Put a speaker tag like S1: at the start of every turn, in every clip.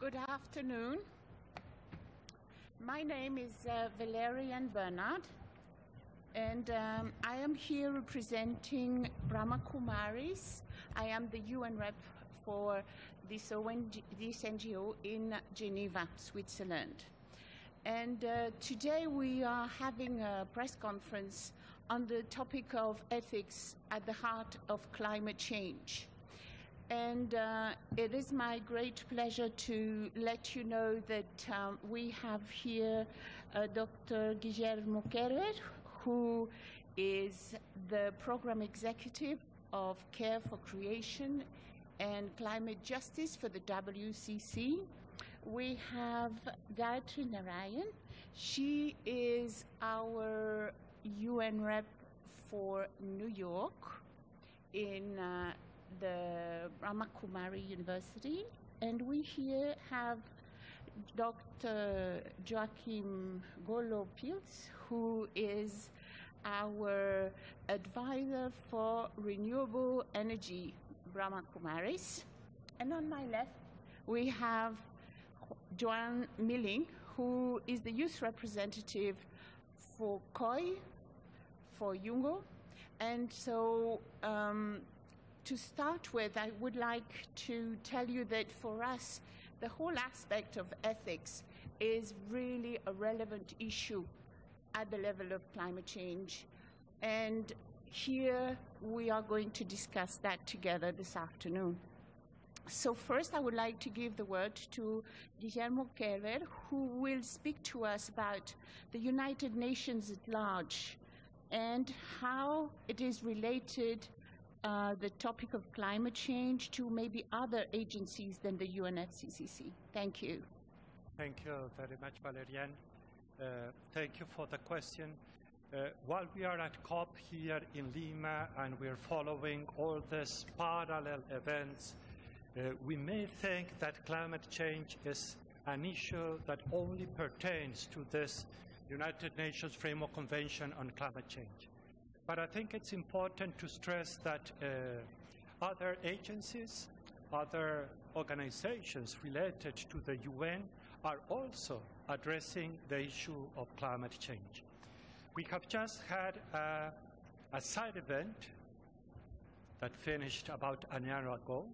S1: Good afternoon. My name is Valerian Bernard, and I am here representing Brahma Kumaris. I am the UN rep for this NGO in Geneva, Switzerland. And today we are having a press conference on the topic of ethics at the heart of climate change. And it is my great pleasure to let you know that we have here Dr. Guillermo Kerrer, who is the Program Executive of Care for Creation and Climate Justice for the WCC. We have Gayatri Narayan. She is our UN rep for New York in the Brahma Kumari University, and we here have Dr. Joachim Golo-Pilz, who is our advisor for renewable energy, Brahma Kumaris. And on my left, we have Joan Milling, who is the youth representative for KOI, for Jungo. And so to start with, I would like to tell you that for us, the whole aspect of ethics is really a relevant issue at the level of climate change. And here we are going to discuss that together this afternoon. So first, I would like to give the word to Guillermo Kerrer, who will speak to us about the United Nations at large and how it is related the topic of climate change to maybe other agencies than the UNFCCC. Thank you.
S2: Thank you very much, Valerian. Thank you for the question. While we are at COP here in Lima and we're following all these parallel events, we may think that climate change is an issue that only pertains to this United Nations Framework Convention on Climate Change. But I think it's important to stress that other agencies, other organizations related to the UN are also addressing the issue of climate change. We have just had a side event that finished about an year ago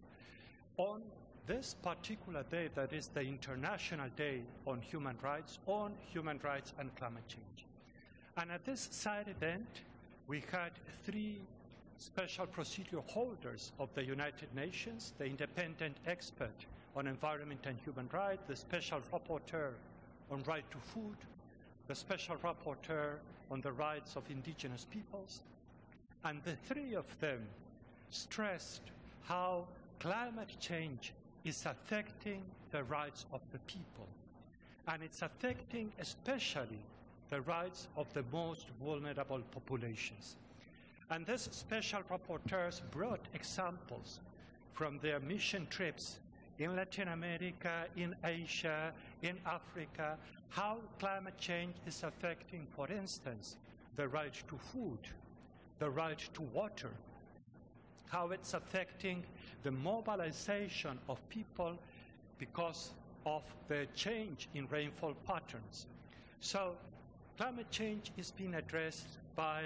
S2: on this particular day, that is the International Day on Human Rights and Climate Change. And at this side event, we had three special procedure holders of the United Nations: the independent expert on environment and human rights, the special rapporteur on right to food, the special rapporteur on the rights of indigenous peoples. And the three of them stressed how climate change is affecting the rights of the people. And it's affecting especially the rights of the most vulnerable populations. And these special rapporteurs brought examples from their mission trips in Latin America, in Asia, in Africa, how climate change is affecting, for instance, the right to food, the right to water, how it's affecting the mobilization of people because of the change in rainfall patterns. So climate change is being addressed by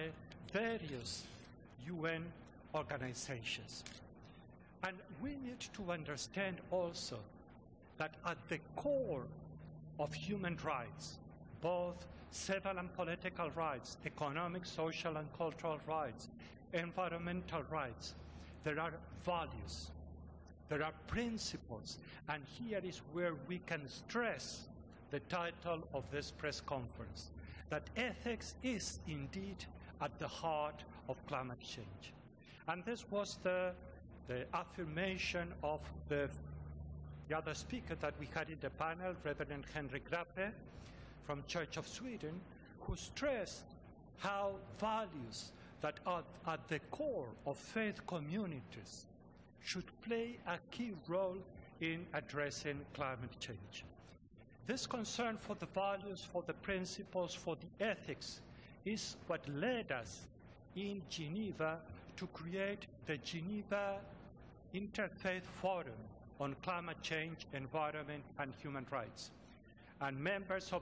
S2: various UN organizations. And we need to understand also that at the core of human rights, both civil and political rights, economic, social, and cultural rights, environmental rights, there are values, there are principles, and here is where we can stress the title of this press conference, that ethics is indeed at the heart of climate change. And this was the affirmation of the other speaker that we had in the panel, Reverend Henrik Grappe from Church of Sweden, who stressed how values that are at the core of faith communities should play a key role in addressing climate change. This concern for the values, for the principles, for the ethics is what led us in Geneva to create the Geneva Interfaith Forum on climate change, environment, and human rights. And members of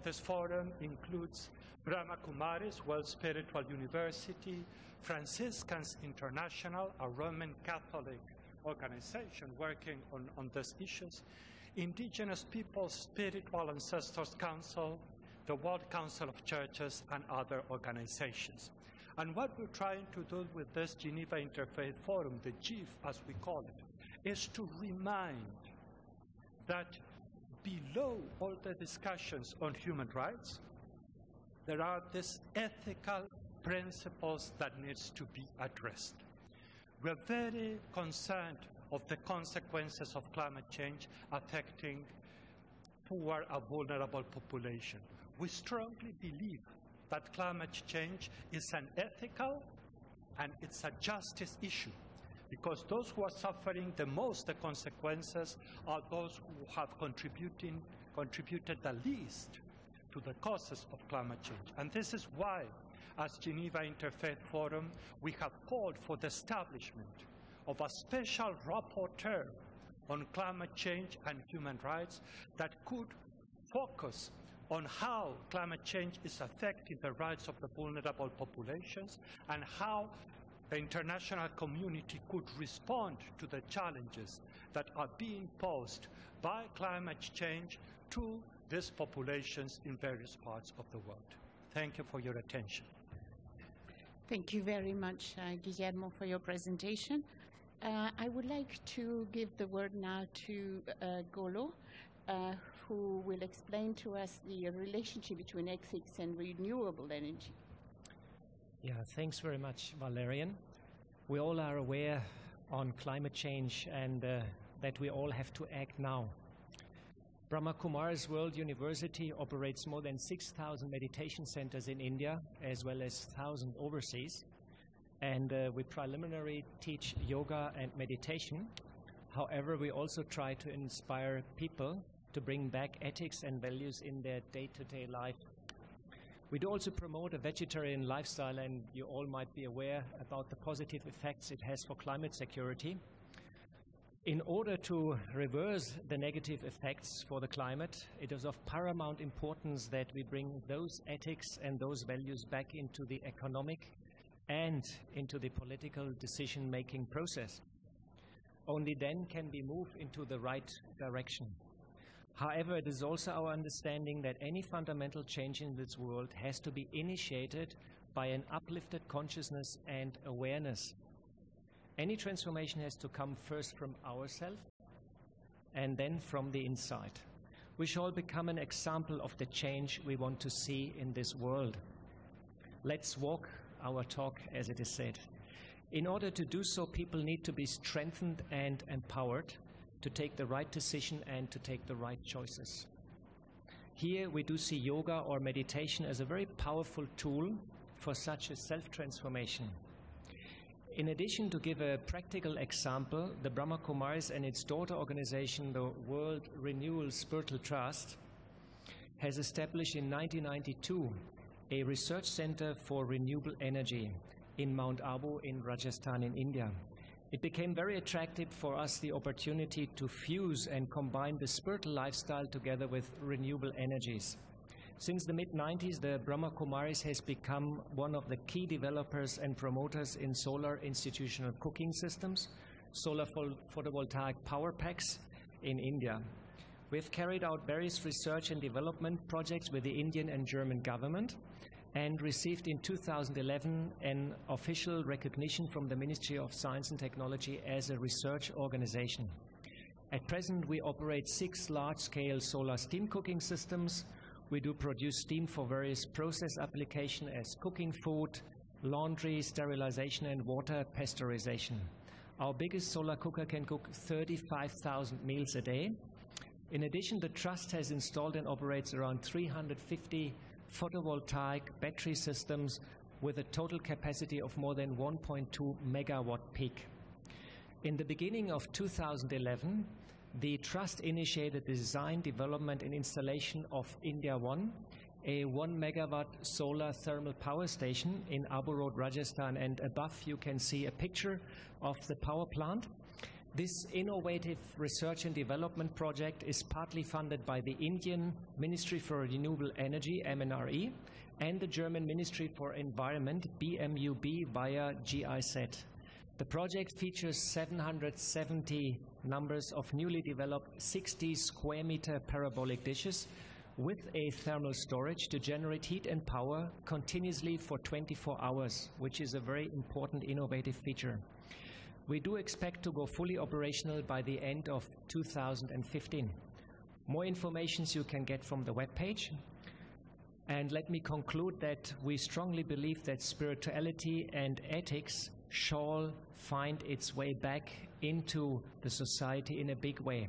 S2: this forum includes Brahma Kumaris, World Spiritual University, Franciscans International, a Roman Catholic organization working on these issues, Indigenous Peoples Spiritual Ancestors Council, the World Council of Churches, and other organizations. And what we're trying to do with this Geneva Interfaith Forum, the GIF as we call it, is to remind that below all the discussions on human rights, there are these ethical principles that needs to be addressed. We're very concerned of the consequences of climate change affecting poor and vulnerable population. We strongly believe that climate change is an ethical and it's a justice issue, because those who are suffering the most the consequences are those who have contributed the least to the causes of climate change. And this is why, as Geneva Interfaith Forum, we have called for the establishment of a special rapporteur on climate change and human rights that could focus on how climate change is affecting the rights of the vulnerable populations and how the international community could respond to the challenges that are being posed by climate change to these populations in various parts of the world. Thank you for your attention.
S1: Thank you very much, Guillermo, for your presentation. I would like to give the word now to Golo, who will explain to us the relationship between ethics and renewable energy.
S3: Yeah, thanks very much, Valerian. We all are aware on climate change and that we all have to act now. Brahma Kumaris World University operates more than 6,000 meditation centers in India, as well as 1,000 overseas. And we preliminarily teach yoga and meditation. However, we also try to inspire people to bring back ethics and values in their day-to-day life. We do also promote a vegetarian lifestyle, and you all might be aware about the positive effects it has for climate security. In order to reverse the negative effects for the climate, it is of paramount importance that we bring those ethics and those values back into the economic and into the political decision-making process. Only then can we move into the right direction. However, it is also our understanding that any fundamental change in this world has to be initiated by an uplifted consciousness and awareness. Any transformation has to come first from ourselves and then from the inside. We shall become an example of the change we want to see in this world. Let's walk our talk, as it is said. In order to do so, people need to be strengthened and empowered to take the right decision and to take the right choices. Here we do see yoga or meditation as a very powerful tool for such a self-transformation. In addition, to give a practical example, the Brahma Kumaris and its daughter organization, the World Renewal Spiritual Trust, has established in 1992 a research center for renewable energy in Mount Abu in Rajasthan in India. It became very attractive for us, the opportunity to fuse and combine the spiritual lifestyle together with renewable energies. Since the mid-90s, the Brahma Kumaris has become one of the key developers and promoters in solar institutional cooking systems, solar photovoltaic power packs in India. We have carried out various research and development projects with the Indian and German government and received in 2011 an official recognition from the Ministry of Science and Technology as a research organization. At present, we operate 6 large-scale solar steam cooking systems. We do produce steam for various process applications as cooking food, laundry, sterilization, and water pasteurization. Our biggest solar cooker can cook 35,000 meals a day. In addition, the Trust has installed and operates around 350 photovoltaic battery systems with a total capacity of more than 1.2 megawatt peak. In the beginning of 2011, the Trust initiated the design, development and installation of India One, a 1 megawatt solar thermal power station in Abu Road, Rajasthan, and above you can see a picture of the power plant. This innovative research and development project is partly funded by the Indian Ministry for Renewable Energy, MNRE, and the German Ministry for Environment, BMUB, via GIZ. The project features 770 numbers of newly developed 60 square meter parabolic dishes with a thermal storage to generate heat and power continuously for 24 hours, which is a very important innovative feature. We do expect to go fully operational by the end of 2015. More information you can get from the webpage. And let me conclude that we strongly believe that spirituality and ethics shall find its way back into the society in a big way.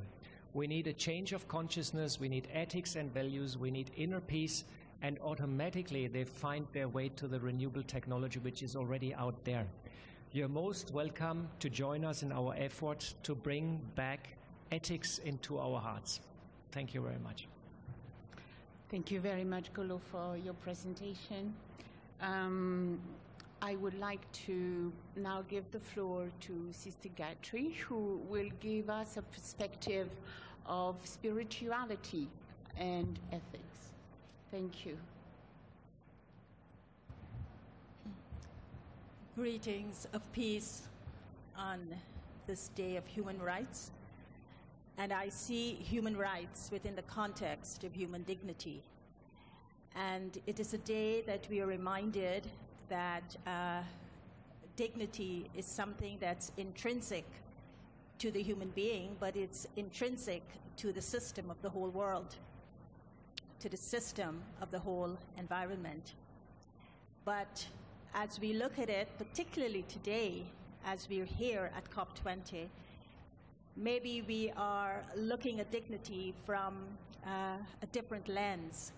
S3: We need a change of consciousness, we need ethics and values, we need inner peace, and automatically they find their way to the renewable technology which is already out there. You're most welcome to join us in our effort to bring back ethics into our hearts. Thank you very much.
S1: Thank you very much, Golo, for your presentation. I would like to now give the floor to Sister Gayatri, who will give us a perspective of spirituality and ethics. Thank you.
S4: Greetings of peace on this day of human rights. And I see human rights within the context of human dignity. And it is a day that we are reminded that dignity is something that's intrinsic to the human being, but it's intrinsic to the system of the whole world, to the system of the whole environment. But as we look at it, particularly today, as we're here at COP20, maybe we are looking at dignity from a different lens.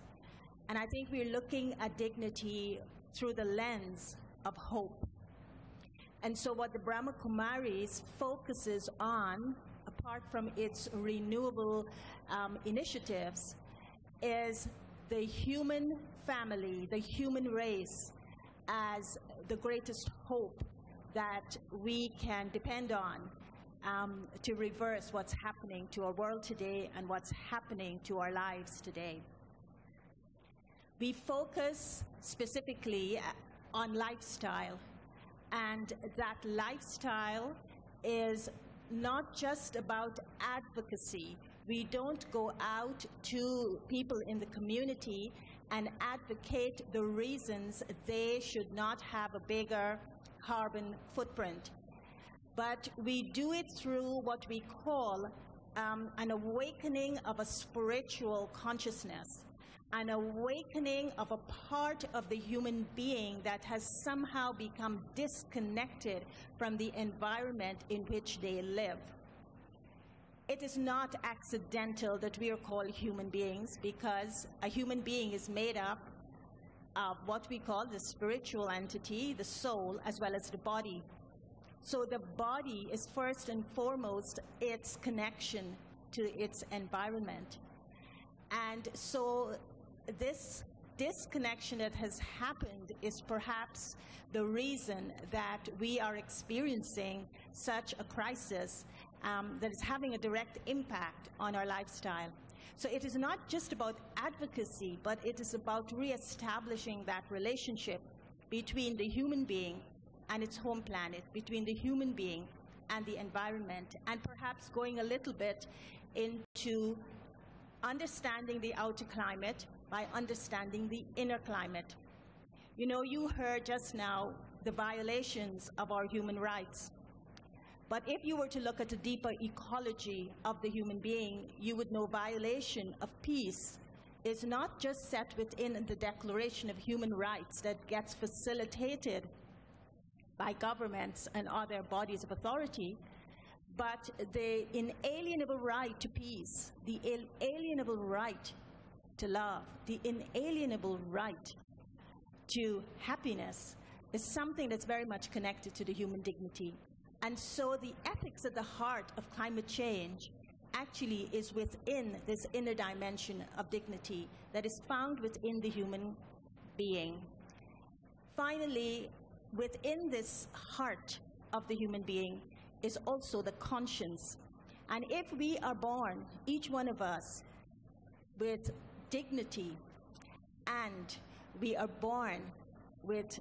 S4: And I think we're looking at dignity through the lens of hope. And so what the Brahma Kumaris focuses on, apart from its renewable initiatives, is the human family, the human race, as the greatest hope that we can depend on to reverse what's happening to our world today and what's happening to our lives today. We focus specifically on lifestyle, and that lifestyle is not just about advocacy. We don't go out to people in the community and advocate the reasons they should not have a bigger carbon footprint. But we do it through what we call an awakening of a spiritual consciousness, an awakening of a part of the human being that has somehow become disconnected from the environment in which they live. It is not accidental that we are called human beings, because a human being is made up of what we call the spiritual entity, the soul, as well as the body. So the body is first and foremost its connection to its environment. And so this disconnection that has happened is perhaps the reason that we are experiencing such a crisis that is having a direct impact on our lifestyle. So it is not just about advocacy, but it is about reestablishing that relationship between the human being and its home planet, between the human being and the environment, and perhaps going a little bit into understanding the outer climate by understanding the inner climate. You know, you heard just now the violations of our human rights. But if you were to look at the deeper ecology of the human being, you would know violation of peace is not just set within the Declaration of Human Rights that gets facilitated by governments and other bodies of authority, but the inalienable right to peace, the inalienable right to love, the inalienable right to happiness is something that's very much connected to the human dignity. And so the ethics at the heart of climate change actually is within this inner dimension of dignity that is found within the human being. Finally, within this heart of the human being is also the conscience. And if we are born, each one of us, with dignity, and we are born with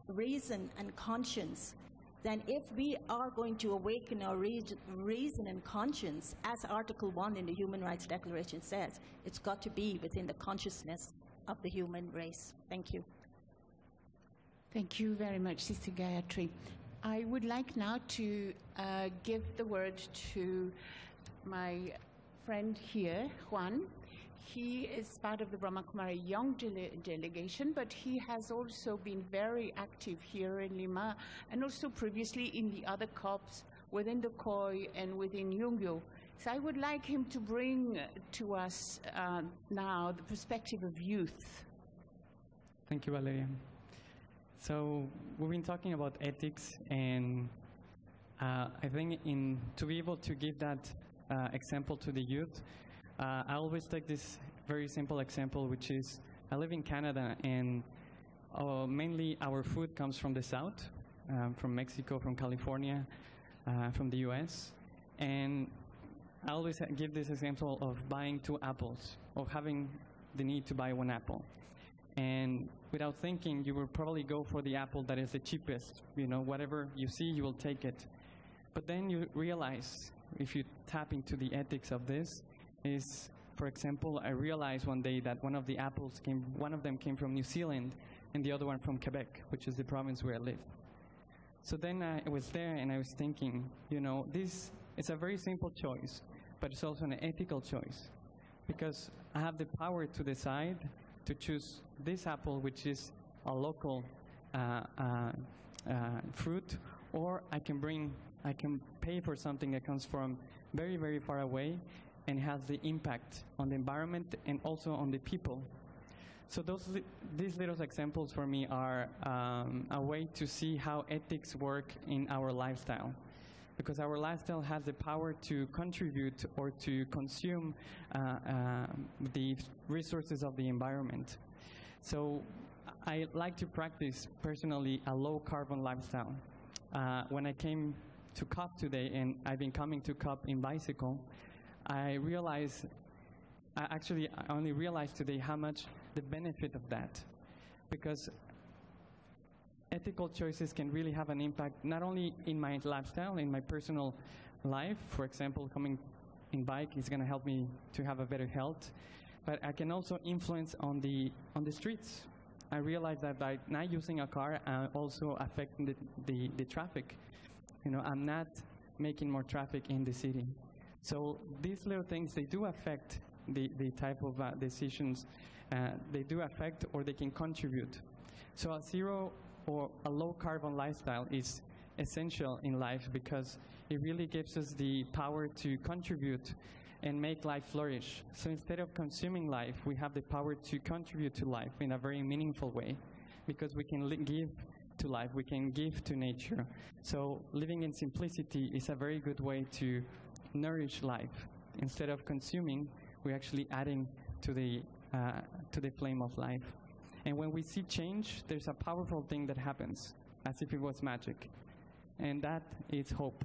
S4: reason and conscience, then if we are going to awaken our reason and conscience, as Article 1 in the Human Rights Declaration says, it's got to be within the consciousness of the human race. Thank you.
S1: Thank you very much, Sister Gayatri. I would like now to give the word to my friend here, Juan. He is part of the Brahma Kumari Young delegation, but he has also been very active here in Lima and also previously in the other COPs within the KOI and within Yungyo. So I would like him to bring to us now the perspective of youth.
S5: Thank you, Valeria. So we've been talking about ethics, and I think to be able to give that example to the youth, I always take this very simple example, which is I live in Canada, and mainly our food comes from the south, from Mexico, from California, from the US. And I always give this example of buying 2 apples, of having the need to buy 1 apple. And without thinking, you will probably go for the apple that is the cheapest. You know, whatever you see, you will take it. But then you realize, if you tap into the ethics of this, is, for example, I realized one day that one of them came from New Zealand and the other one from Quebec, which is the province where I live. So then I was there and I was thinking, you know, this is a very simple choice, but it's also an ethical choice, because I have the power to decide to choose this apple, which is a local fruit, or I can pay for something that comes from very, very far away and has the impact on the environment and also on the people. So these little examples for me are a way to see how ethics work in our lifestyle, because our lifestyle has the power to contribute or to consume the resources of the environment. So I like to practice personally a low carbon lifestyle. When I came to COP today, and I've been coming to COP in bicycle, I only realized today how much the benefit of that, because ethical choices can really have an impact not only in my lifestyle, in my personal life. For example, coming in bike is going to help me to have a better health, but I can also influence on the streets. I realize that by not using a car, I'm also affecting the traffic. You know, I'm not making more traffic in the city. So these little things, they do affect the type of decisions. They do affect, or they can contribute. So a zero or a low carbon lifestyle is essential in life, because it really gives us the power to contribute and make life flourish. So instead of consuming life, we have the power to contribute to life in a very meaningful way, because we can give to life, we can give to nature. So living in simplicity is a very good way to nourish life. Instead of consuming, we're actually adding to the flame of life. And when we see change, there's a powerful thing that happens, as if it was magic. And that is hope.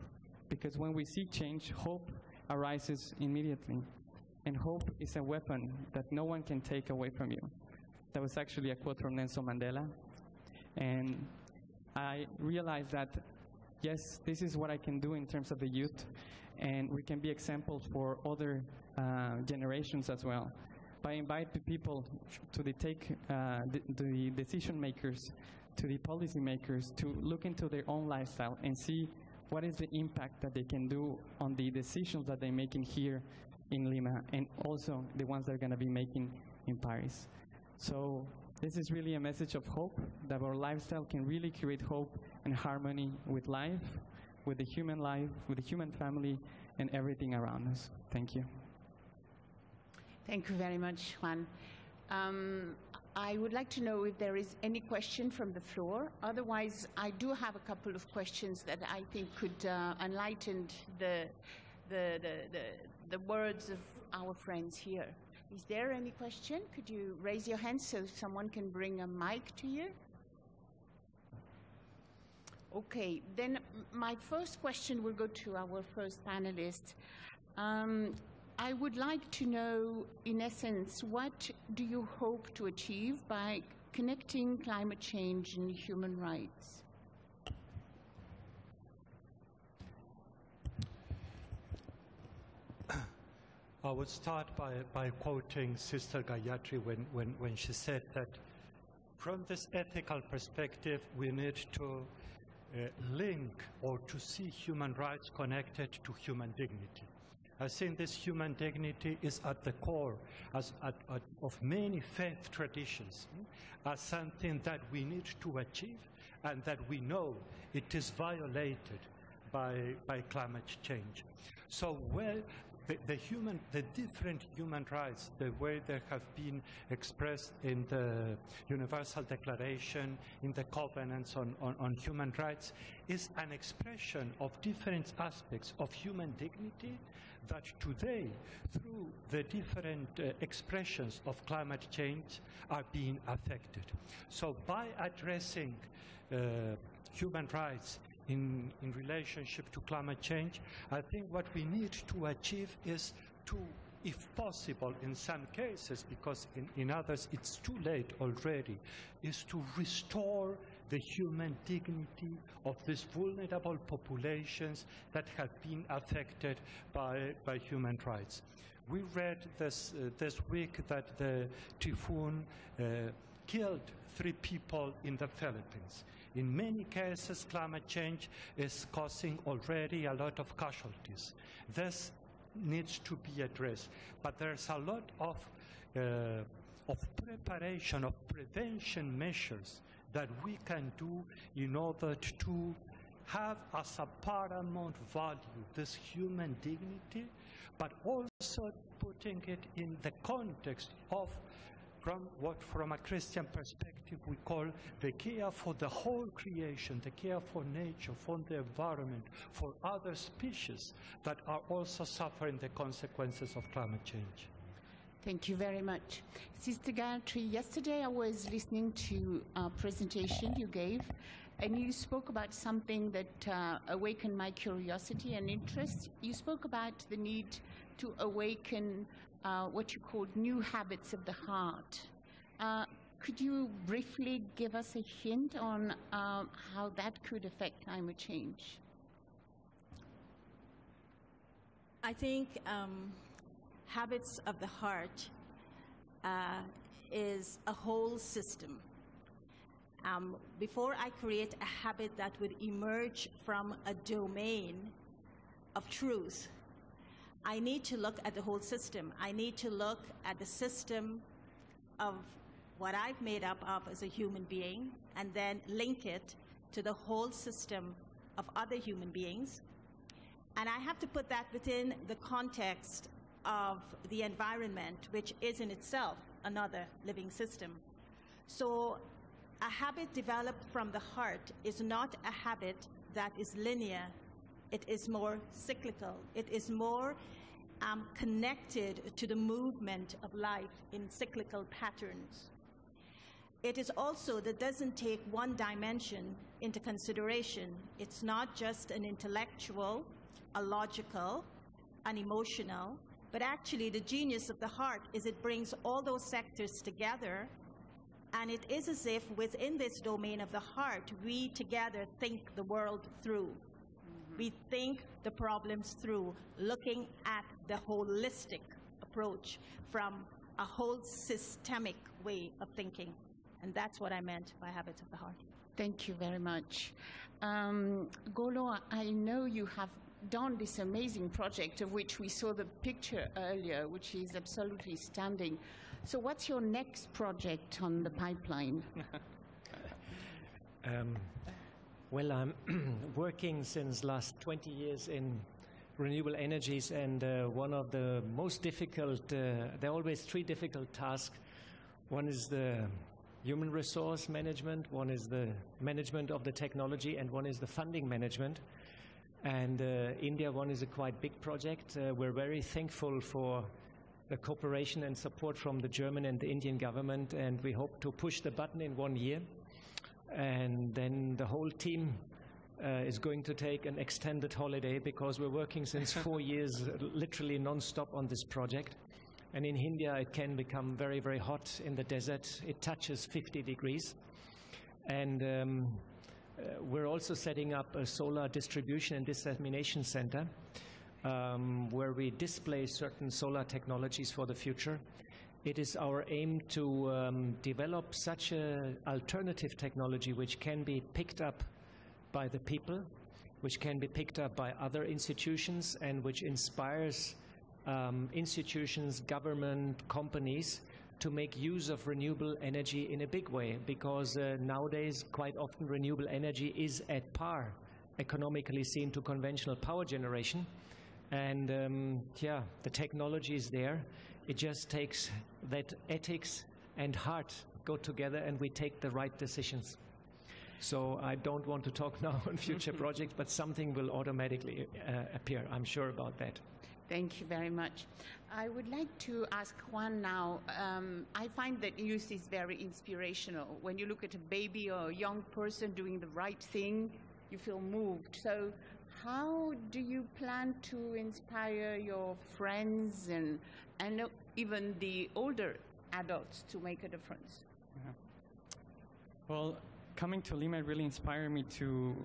S5: Because when we see change, hope arises immediately. And hope is a weapon that no one can take away from you. That was actually a quote from Nelson Mandela. And I realized that, yes, this is what I can do in terms of the youth, and we can be examples for other generations as well. By inviting people to the decision makers, to the policy makers, to look into their own lifestyle and see what is the impact that they can do on the decisions that they're making here in Lima, and also the ones they're going to be making in Paris. So this is really a message of hope, that our lifestyle can really create hope and harmony with life, with the human family, and everything around us. Thank you.
S1: Thank you very much, Juan. I would like to know if there is any question from the floor. Otherwise, I do have a couple of questions that I think could enlighten the words of our friends here. Is there any question? Could you raise your hand so someone can bring a mic to you? Okay, then my first question will go to our first panelist. I would like to know, in essence, what do you hope to achieve by connecting climate change and human rights?
S2: I would start by quoting Sister Gayatri when she said that from this ethical perspective, we need to link or to see human rights connected to human dignity. I think this human dignity is at the core of many faith traditions, as something that we need to achieve and that we know it is violated by climate change. So the different human rights, the way they have been expressed in the Universal Declaration, in the covenants on human rights, is an expression of different aspects of human dignity that today, through the different expressions of climate change, are being affected. So by addressing human rights in relationship to climate change, I think what we need to achieve is to, if possible in some cases, because in others it's too late already, is to restore the human dignity of these vulnerable populations that have been affected by human rights. We read this week that the typhoon killed 3 people in the Philippines. In many cases, climate change is causing already a lot of casualties. This needs to be addressed, but there's a lot of preparation, of prevention measures that we can do in order to have as a paramount value this human dignity, but also putting it in the context of from a Christian perspective we call the care for the whole creation, the care for nature, for the environment, for other species that are also suffering the consequences of climate change.
S1: Thank you very much. Sister Gayatri, yesterday I was listening to a presentation you gave, and you spoke about something that awakened my curiosity and interest. You spoke about the need to awaken what you called new habits of the heart. Could you briefly give us a hint on how that could affect climate change?
S4: I think habits of the heart is a whole system. Before I create a habit that would emerge from a domain of truth, I need to look at the whole system. I need to look at the system of what I've made up of as a human being and then link it to the whole system of other human beings. And I have to put that within the context of the environment, which is in itself another living system. So a habit developed from the heart is not a habit that is linear. It is more cyclical. It is more connected to the movement of life in cyclical patterns. It is also that doesn't take one dimension into consideration. It's not just an intellectual, a logical, an emotional, but actually the genius of the heart is it brings all those sectors together, and it is as if within this domain of the heart, we together think the world through. We think the problems through, looking at the holistic approach from a whole systemic way of thinking. And that's what I meant by habits of the heart.
S1: Thank you very much. Golo, I know you have done this amazing project of which we saw the picture earlier, which is absolutely stunning. So what's your next project on the pipeline?
S3: Well, I'm working since last 20 years in renewable energies, and one of the most difficult, there are always 3 difficult tasks. One is the human resource management, one is the management of the technology, and one is the funding management. And India one is a quite big project. We're very thankful for the cooperation and support from the German and the Indian government, and we hope to push the button in 1 year. And then the whole team is going to take an extended holiday because we're working since 4 years, literally non-stop on this project. And in India, it can become very, very hot in the desert. It touches 50 degrees. And we're also setting up a solar distribution and dissemination center where we display certain solar technologies for the future. It is our aim to develop such an alternative technology which can be picked up by the people, which can be picked up by other institutions, and which inspires institutions, government, companies to make use of renewable energy in a big way, because nowadays quite often renewable energy is at par, economically seen, to conventional power generation. And yeah, the technology is there. It just takes that ethics and heart go together and we take the right decisions. So I don't want to talk now on future projects, but something will automatically appear. I'm sure about that.
S1: Thank you very much. I would like to ask Juan now. I find that youth is very inspirational. When you look at a baby or a young person doing the right thing, you feel moved. So how do you plan to inspire your friends and even the older adults to make a difference?
S5: Yeah. Well, coming to Lima really inspired me to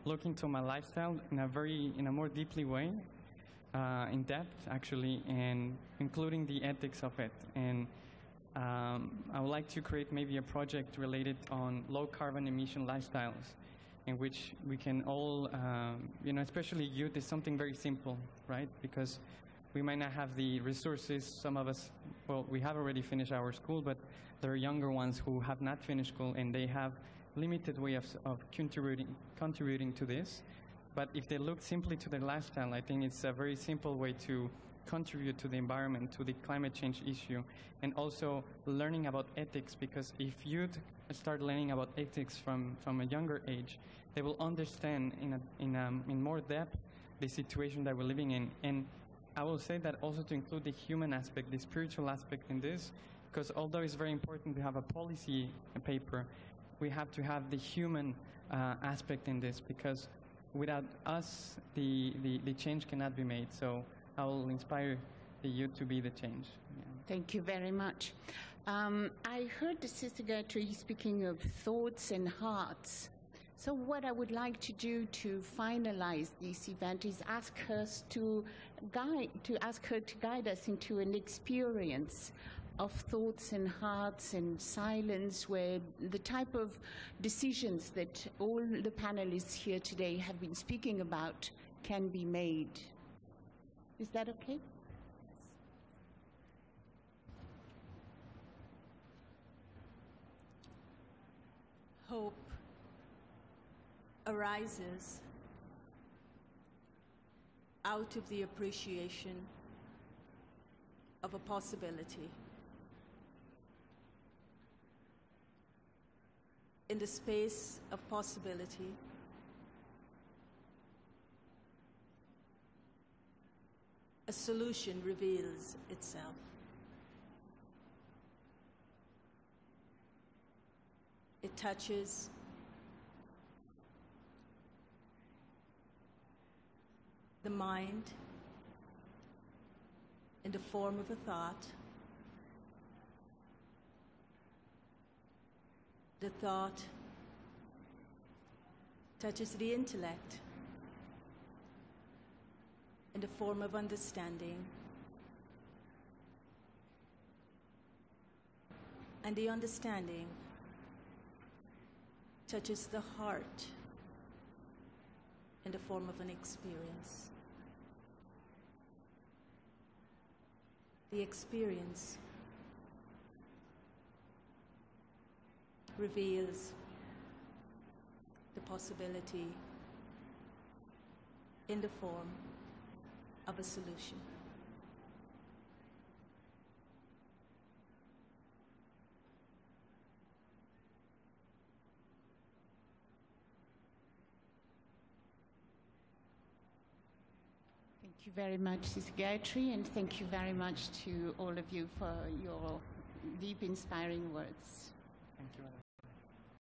S5: look into my lifestyle in a more deeply way, in depth actually, and including the ethics of it. And I would like to create maybe a project related on low carbon emission lifestyles, in which we can all, especially youth, is something very simple, right? Because we might not have the resources. Some of us, well, we have already finished our school, but there are younger ones who have not finished school and they have limited way of contributing to this. But if they look simply to their lifestyle, I think it's a very simple way to contribute to the environment, to the climate change issue, and also learning about ethics, because if youth start learning about ethics from a younger age, they will understand in more depth the situation that we're living in. And I will say that also to include the human aspect, the spiritual aspect in this, because although it's very important to have a policy paper, we have to have the human aspect in this, because without us, the change cannot be made. So I will inspire the youth to be the change. Yeah.
S1: Thank you very much. I heard the Sister Gayatri speaking of thoughts and hearts. So what I would like to do to finalize this event is ask her to guide us into an experience of thoughts and hearts and silence, where the type of decisions that all the panelists here today have been speaking about can be made. Is that okay?
S4: Hope arises out of the appreciation of a possibility. In the space of possibility, a solution reveals itself. It touches the mind in the form of a thought. The thought touches the intellect in the form of understanding. And the understanding touches the heart in the form of an experience. The experience reveals the possibility in the form of a solution.
S1: Thank you very much, Sister Gayatri, and thank you very much to all of you for your deep, inspiring words.
S5: Thank you.